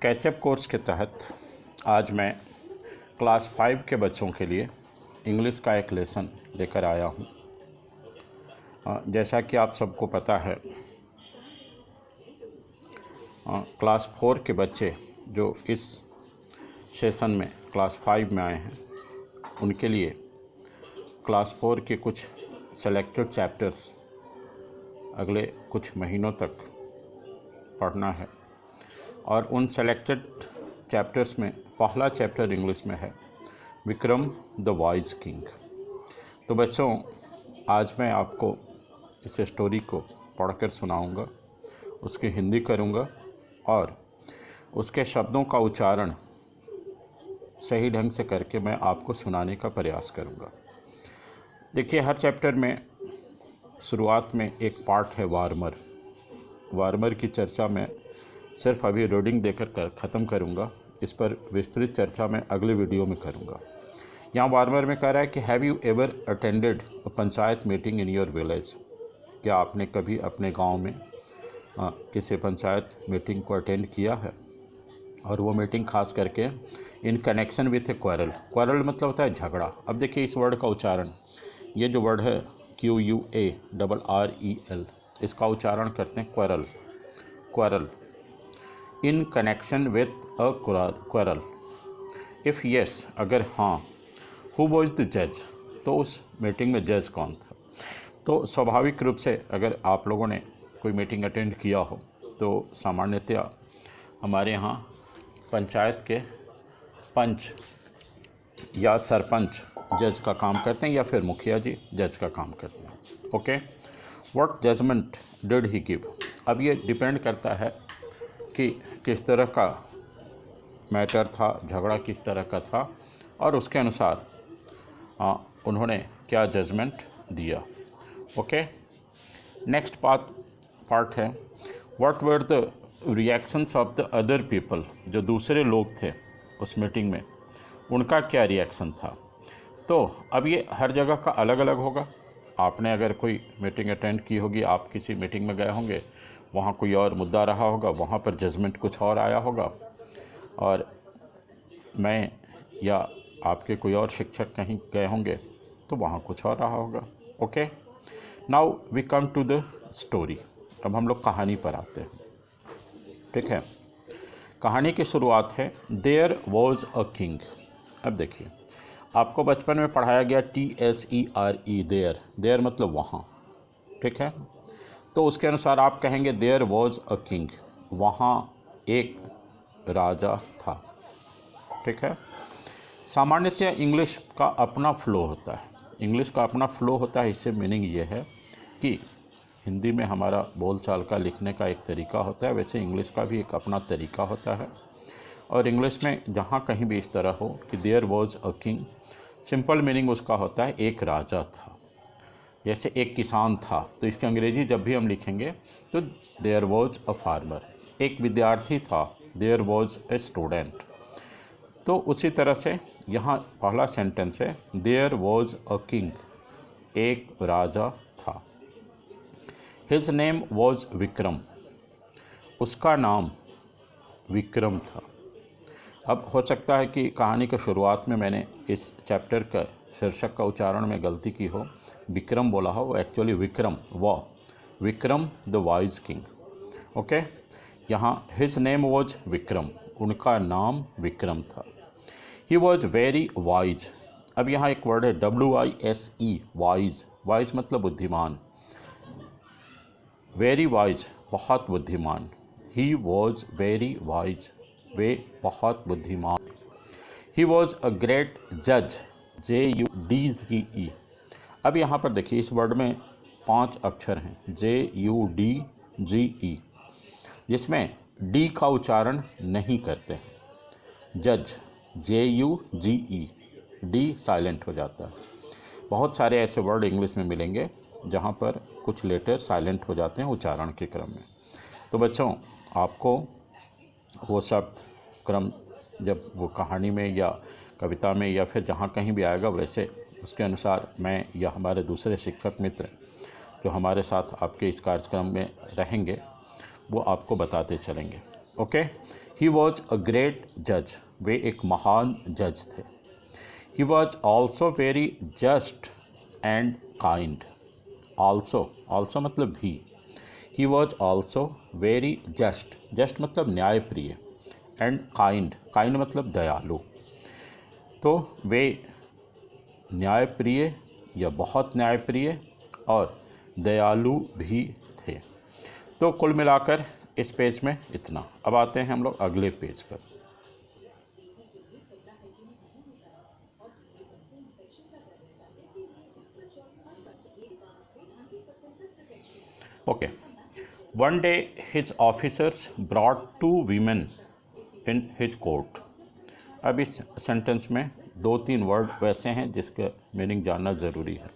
Catch up course के तहत आज मैं क्लास 5 के बच्चों के लिए इंग्लिश का एक लेसन लेकर आया हूँ। जैसा कि आप सबको पता है, क्लास 4 के बच्चे जो इस सेशन में क्लास 5 में आए हैं, उनके लिए क्लास 4 के कुछ सेलेक्टेड चैप्टर्स अगले कुछ महीनों तक पढ़ना है। और उन सेलेक्टेड चैप्टर्स में पहला चैप्टर इंग्लिश में है विक्रम द वाइज किंग। तो बच्चों, आज मैं आपको इस स्टोरी को पढ़कर सुनाऊंगा, उसकी हिंदी करूंगा और उसके शब्दों का उच्चारण सही ढंग से करके मैं आपको सुनाने का प्रयास करूंगा। देखिए, हर चैप्टर में शुरुआत में एक पार्ट है वार्मर। वार्मर की चर्चा मैं सिर्फ अभी रीडिंग देकर ख़त्म करूंगा। इस पर विस्तृत चर्चा मैं अगले वीडियो में करूंगा। यहाँ वार्मर में कह रहा है कि have you ever attended a panchayat meeting in your village? क्या आपने कभी अपने गांव में किसी पंचायत मीटिंग को अटेंड किया है? और वो मीटिंग खास करके in connection with A quarrel. Quarrel मतलब होता है झगड़ा। अब देखिए इस वर्ड का उच्चारण, ये जो वर्ड है QUARREL, इसका उच्चारण करते हैं quarrel. Quarrel in connection with a quarrel. If yes, अगर हाँ, हु वॉज द जज? तो उस मीटिंग में जज कौन था? तो स्वाभाविक रूप से अगर आप लोगों ने कोई मीटिंग अटेंड किया हो तो सामान्यतया हमारे यहाँ पंचायत के पंच या सरपंच जज का काम करते हैं या फिर मुखिया जी जज का काम करते हैं। Okay, what judgment did he give? अब ये डिपेंड करता है कि किस तरह का मैटर था, झगड़ा किस तरह का था और उसके अनुसार उन्होंने क्या जजमेंट दिया। ओके, नेक्स्ट पार्ट है what were the reactions of the other people? जो दूसरे लोग थे उस मीटिंग में, उनका क्या रिएक्शन था? तो अब ये हर जगह का अलग अलग होगा। आपने अगर कोई मीटिंग अटेंड की होगी, आप किसी मीटिंग में गए होंगे, वहाँ कोई और मुद्दा रहा होगा, वहाँ पर जजमेंट कुछ और आया होगा, और मैं या आपके कोई और शिक्षक कहीं गए होंगे तो वहाँ कुछ और रहा होगा। Okay, now we come to the story. अब हम लोग कहानी पर आते हैं। ठीक है, कहानी की शुरुआत है देयर वॉज अ किंग। अब देखिए, आपको बचपन में पढ़ाया गया THERE, देयर। देयर मतलब वहाँ। ठीक है, तो उसके अनुसार आप कहेंगे देयर वॉज अ किंग, वहाँ एक राजा था। ठीक है, सामान्यतः इंग्लिश का अपना फ्लो होता है। इंग्लिश का अपना फ्लो होता है, इससे मीनिंग ये है कि हिंदी में हमारा बोलचाल का लिखने का एक तरीका होता है, वैसे इंग्लिश का भी एक अपना तरीका होता है। और इंग्लिश में जहाँ कहीं भी इस तरह हो कि there was a king, simple meaning उसका होता है एक राजा था। जैसे एक किसान था, तो इसकी अंग्रेजी जब भी हम लिखेंगे तो देयर वॉज अ फार्मर। एक विद्यार्थी था, देयर वॉज ए स्टूडेंट। तो उसी तरह से यहाँ पहला सेंटेंस है देयर वॉज अ किंग, एक राजा था। हिज नेम वॉज विक्रम, उसका नाम विक्रम था। अब हो सकता है कि कहानी के शुरुआत में मैंने इस चैप्टर का शीर्षक का उच्चारण में गलती की हो, विक्रम बोला हो, वो actually Vikram Vikram the wise king. Okay, यहाँ हिज नेम वॉज विक्रम, उनका नाम विक्रम था। He was very wise. अब यहाँ एक वर्ड है WISE, वाइज। वाइज मतलब बुद्धिमान। वेरी वाइज, बहुत बुद्धिमान। ही वॉज वेरी वाइज, वे बहुत बुद्धिमान। ही वॉज अ ग्रेट जज, JUDGE। अब यहाँ पर देखिए इस वर्ड में 5 अक्षर हैं, JUDGE, जिसमें D का उच्चारण नहीं करते हैं। जज, JUGE, D साइलेंट हो जाता है। बहुत सारे ऐसे वर्ड इंग्लिश में मिलेंगे जहाँ पर कुछ लेटर साइलेंट हो जाते हैं उच्चारण के क्रम में। तो बच्चों, आपको वो शब्द क्रम जब वो कहानी में या कविता में या फिर जहाँ कहीं भी आएगा, वैसे उसके अनुसार मैं या हमारे दूसरे शिक्षक मित्र जो हमारे साथ आपके इस कार्यक्रम में रहेंगे वो आपको बताते चलेंगे। Okay. He was a great जज, वे एक महान जज थे। He was also very just and kind. Also मतलब भी। He was also very just, just मतलब न्यायप्रिय, एंड काइंड मतलब दयालु। तो वे न्यायप्रिय या बहुत न्यायप्रिय और दयालु भी थे। तो कुल मिलाकर इस पेज में इतना। अब आते हैं हम लोग अगले पेज पर। Okay. One day his officers brought 2 women in his court. अब इस सेंटेंस में 2-3 वर्ड वैसे हैं जिसका मीनिंग जानना ज़रूरी है।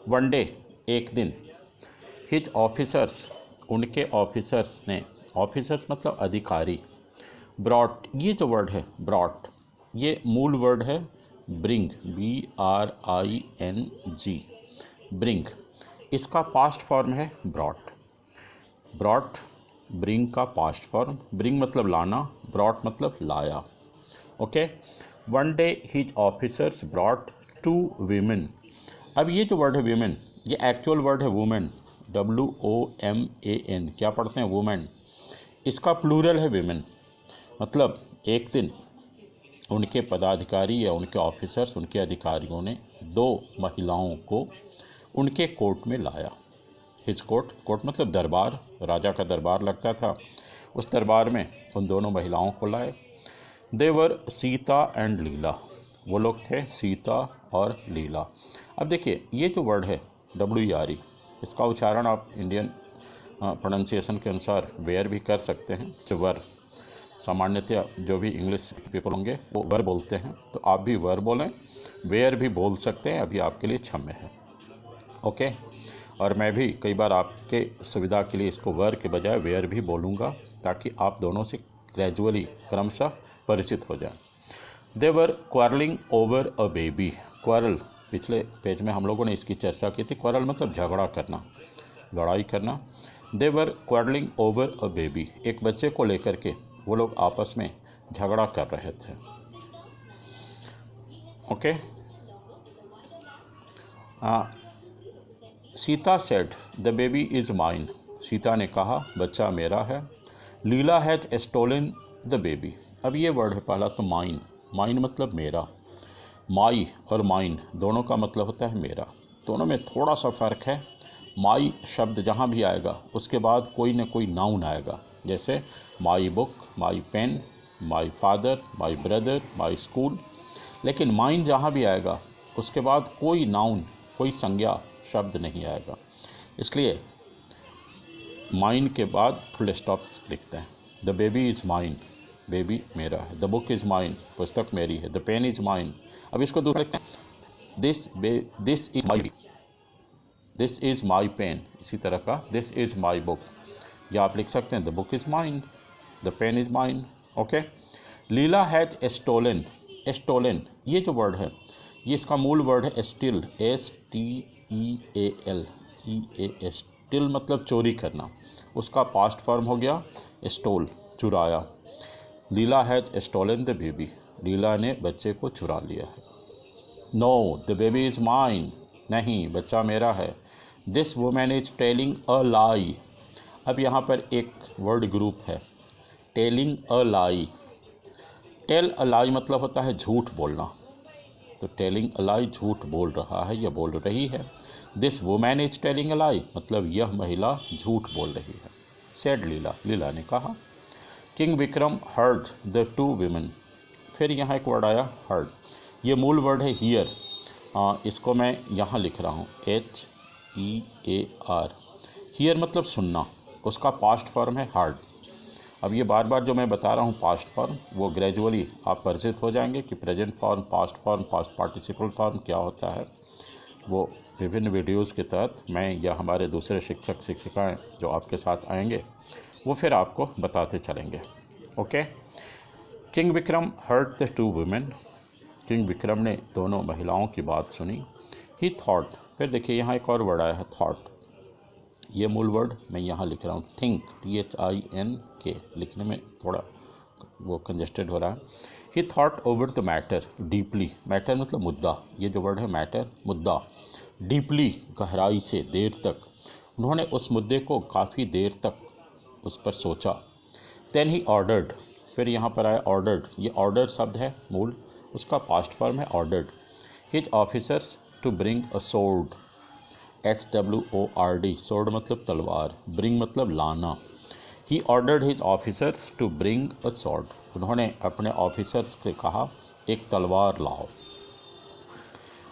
वन डे एक दिन, हिज ऑफिसर्स उनके ऑफिसर्स ने, ऑफिसर्स मतलब अधिकारी, ब्रॉट ये जो वर्ड है ब्रॉट, ये मूल वर्ड है ब्रिंग, BRING, ब्रिंग। इसका पास्ट फॉर्म है ब्रॉट। ब्रॉट ब्रिंग का पास्ट फॉर्म, ब्रिंग मतलब लाना, ब्रॉट मतलब लाया। Okay. One day his officers brought 2 women। अब ये जो वर्ड है वीमेन, ये एक्चुअल वर्ड है वुमेन, WOMAN, क्या पढ़ते हैं वुमेन। इसका प्लूरल है विमेन। मतलब एक दिन उनके पदाधिकारी या उनके ऑफिसर्स, उनके अधिकारियों ने 2 महिलाओं को उनके कोर्ट में लाया। हिज कोर्ट, कोर्ट मतलब दरबार, राजा का दरबार लगता था, उस दरबार में उन दोनों महिलाओं को लाए। देवर सीता एंड लीला, वो लोग थे सीता और लीला। अब देखिए ये जो वर्ड है WERE, इसका उच्चारण आप इंडियन प्रोनाउंसिएशन के अनुसार वेयर भी कर सकते हैं। वर सामान्यतया जो भी इंग्लिश पीपल होंगे वो वर बोलते हैं, तो आप भी वर बोलें, वेयर भी बोल सकते हैं, अभी आपके लिए क्षम्य है। ओके। और मैं भी कई बार आपके सुविधा के लिए इसको वर के बजाय वेयर भी बोलूँगा, ताकि आप दोनों से ग्रेजुअली क्रमशः परिचित हो जाएं। They were quarrelling over a baby. Quarrel, पिछले पेज में हम लोगों ने इसकी चर्चा की थी। क्वारल मतलब झगड़ा करना, लड़ाई करना। दे were quarrelling over a baby, एक बच्चे को लेकर के वो लोग आपस में झगड़ा कर रहे थे। Okay. Sita said the baby is mine, Sita ने कहा बच्चा मेरा है। लीला हैज स्टोलन द बेबी। अब ये वर्ड है पहला तो माइन, माइन मतलब मेरा। माई और माइन दोनों का मतलब होता है मेरा, दोनों में थोड़ा सा फ़र्क है। माई शब्द जहाँ भी आएगा उसके बाद कोई ना कोई नाउन आएगा, जैसे my book, my pen, my father, my brother, my school. लेकिन माइन जहाँ भी आएगा उसके बाद कोई नाउन, कोई संज्ञा शब्द नहीं आएगा, इसलिए माइन के बाद फुल स्टॉप लिखते हैं। The baby is mine, baby मेरा है। द बुक इज़ माइन, पुस्तक मेरी है। The pen is mine. अब इसको दूसरा लिखते हैं, दिस इज़ माई पेन। इसी तरह का दिस इज़ माई बुक, या आप लिख सकते हैं the book is mine, the pen is mine. Okay. Leela has stolen, stolen ये जो वर्ड है ये इसका मूल वर्ड है स्टिल, STEAL, स्टिल मतलब चोरी करना, उसका पास्ट फॉर्म हो गया स्टोल, चुराया। Leela has stolen the baby, Leela ने बच्चे को चुरा लिया है। No the baby is mine, नहीं बच्चा मेरा है। This women is telling a lie. अब यहाँ पर एक वर्ड ग्रुप है, telling a lie. Tell a lie मतलब होता है झूठ बोलना, तो टेलिंग अ लाई झूठ बोल रहा है या बोल रही है। This women is telling a lie मतलब यह महिला झूठ बोल रही है। सेड लीला, लीला ने कहा। King Vikram heard the 2 women। फिर यहाँ एक वर्ड आया हर्ड, ये मूल वर्ड है हियर, इसको मैं यहाँ लिख रहा हूँ HEAR। हियर मतलब सुनना, उसका पास्ट फॉर्म है हार्ड। अब ये बार बार जो मैं बता रहा हूँ पास्ट फॉर्म, वो ग्रेजुअली आप परिचित हो जाएंगे कि present form, past participle form क्या होता है। वो विभिन्न वीडियोज़ के तहत मैं या हमारे दूसरे शिक्षक शिक्षिकाएँ जो आपके साथ आएंगे वो फिर आपको बताते चलेंगे। Okay. King Vikram heard the 2 women। King Vikram ने दोनों महिलाओं की बात सुनी। ही थॉट, फिर देखिए यहाँ एक और वर्ड आया है थॉट, ये मूल वर्ड मैं यहाँ लिख रहा हूँ थिंक, THINK। के, लिखने में थोड़ा वो कंजेस्टेड हो रहा है। ही thought over the matter deeply, matter मतलब मुद्दा, ये जो वर्ड है मैटर मुद्दा, डीपली गहराई से, देर तक, उन्होंने उस मुद्दे को काफ़ी देर तक उस पर सोचा। देन ही ऑर्डर्ड, फिर यहाँ पर आया ऑर्डर्ड, ये ऑर्डर शब्द है मूल, उसका पास्ट फॉर्म है ordered. His officers to bring a sword, SWORD, sword मतलब तलवार, ब्रिंग मतलब लाना। He ordered his officers to bring a sword, उन्होंने अपने ऑफिसर्स से कहा एक तलवार लाओ।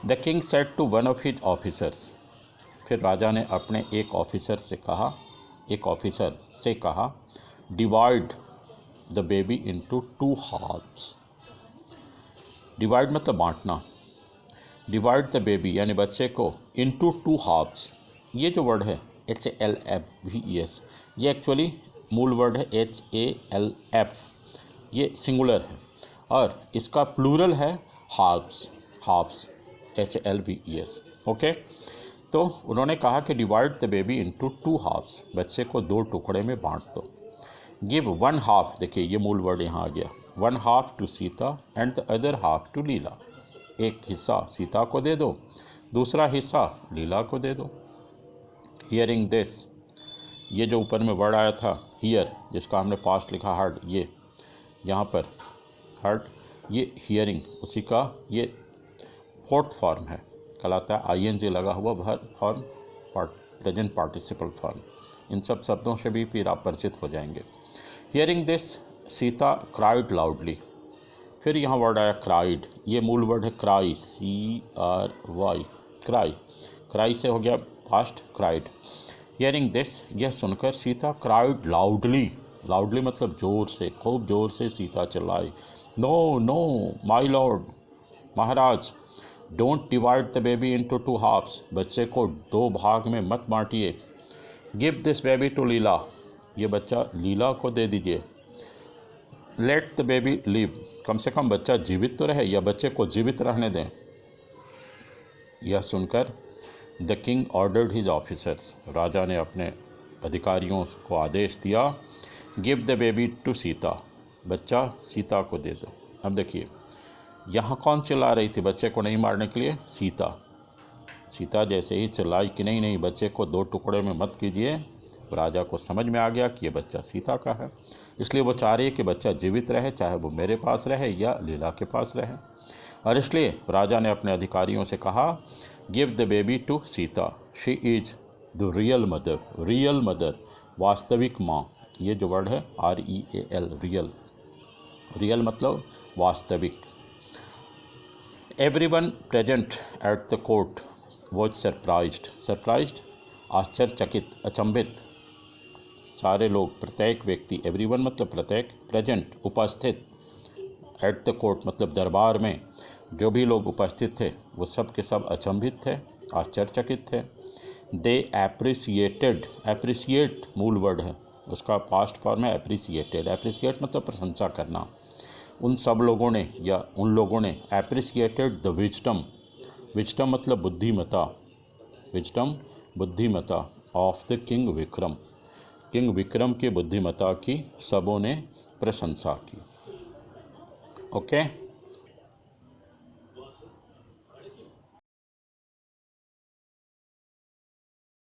The king said to one of his officers, फिर राजा ने अपने एक ऑफिसर से कहा, एक ऑफिसर से कहा, divide the baby into 2 halves. Divide मतलब बांटना, डिवाइड द बेबी यानी बच्चे को इनटू 2 हाफ्स। ये जो वर्ड है HALFVES, ये एक्चुअली मूल वर्ड है HALF, ये सिंगुलर है और इसका प्लूरल है हाफ्स, हाफ्स HALVES। ओके, तो उन्होंने कहा कि divide the baby into 2 halves, बच्चे को 2 टुकड़े में बांट दो। गिव 1 हाफ, देखिए ये मूल वर्ड यहाँ आ गया, 1 half to Sita and the other half to Leela, एक हिस्सा सीता को दे दो, दूसरा हिस्सा लीला को दे दो। हियरिंग दिस, ये जो ऊपर में वर्ड आया था हियर, जिसका हमने पास्ट लिखा हार्ड, ये यहाँ पर हार्ड, ये हियरिंग उसी का ये 4th फॉर्म है, कहलाता है ING लगा हुआ verb form, present participle form. इन सब शब्दों से भी फिर आप परिचित हो जाएंगे। Hearing this Sita cried loudly, फिर यहाँ वर्ड आया क्राइड, ये मूल वर्ड है क्राई, CRY, क्राई, क्राई से हो गया पास्ट क्राइड। हियरिंग दिस, यह सुनकर सीता क्राइड लाउडली, लाउडली मतलब जोर से, खूब जोर से सीता चिल्लाई, नो नो माय लॉर्ड, महाराज, don't divide the baby into 2 halves, बच्चे को 2 भाग में मत बांटिए। Give this baby to Leela, ये बच्चा लीला को दे दीजिए। लेट द बेबी लिव, कम से कम बच्चा जीवित तो रहे, या बच्चे को जीवित रहने दें। यह सुनकर the king ordered his officers, राजा ने अपने अधिकारियों को आदेश दिया, give the baby to Sita, बच्चा सीता को दे दो। अब देखिए यहाँ कौन चिल्ला रही थी बच्चे को नहीं मारने के लिए? सीता। सीता जैसे ही चिल्लाई कि नहीं नहीं बच्चे को 2 टुकड़े में मत कीजिए, राजा को समझ में आ गया कि ये बच्चा सीता का है, इसलिए वो चाह रही है कि बच्चा जीवित रहे, चाहे वो मेरे पास रहे या लीला के पास रहे। और इसलिए राजा ने अपने अधिकारियों से कहा, give the baby to Sita, she is the real mother, real mother, वास्तविक माँ, ये जो वर्ड है REAL, रियल, रियल मतलब वास्तविक। Everyone present at the court was surprised, surprised आश्चर्यचकित, अचंभित, सारे लोग, प्रत्येक व्यक्ति, एवरीवन मतलब प्रत्येक, प्रेजेंट उपस्थित, एट द कोर्ट मतलब दरबार में जो भी लोग उपस्थित थे वो सब के सब अचंभित थे, आश्चर्यचकित थे। दे एप्रिसिएटेड, एप्रिसिएट मूल वर्ड है, उसका पास्ट फॉर्म है एप्रिसिएटेड, एप्रिसिएट मतलब प्रशंसा करना। उन सब लोगों ने या उन लोगों ने एप्रिसिएटेड द विजडम, विजडम मतलब बुद्धिमता, विजडम बुद्धिमता of the king Vikram, king Vikram की बुद्धिमता की सबों ने प्रशंसा की। ओके।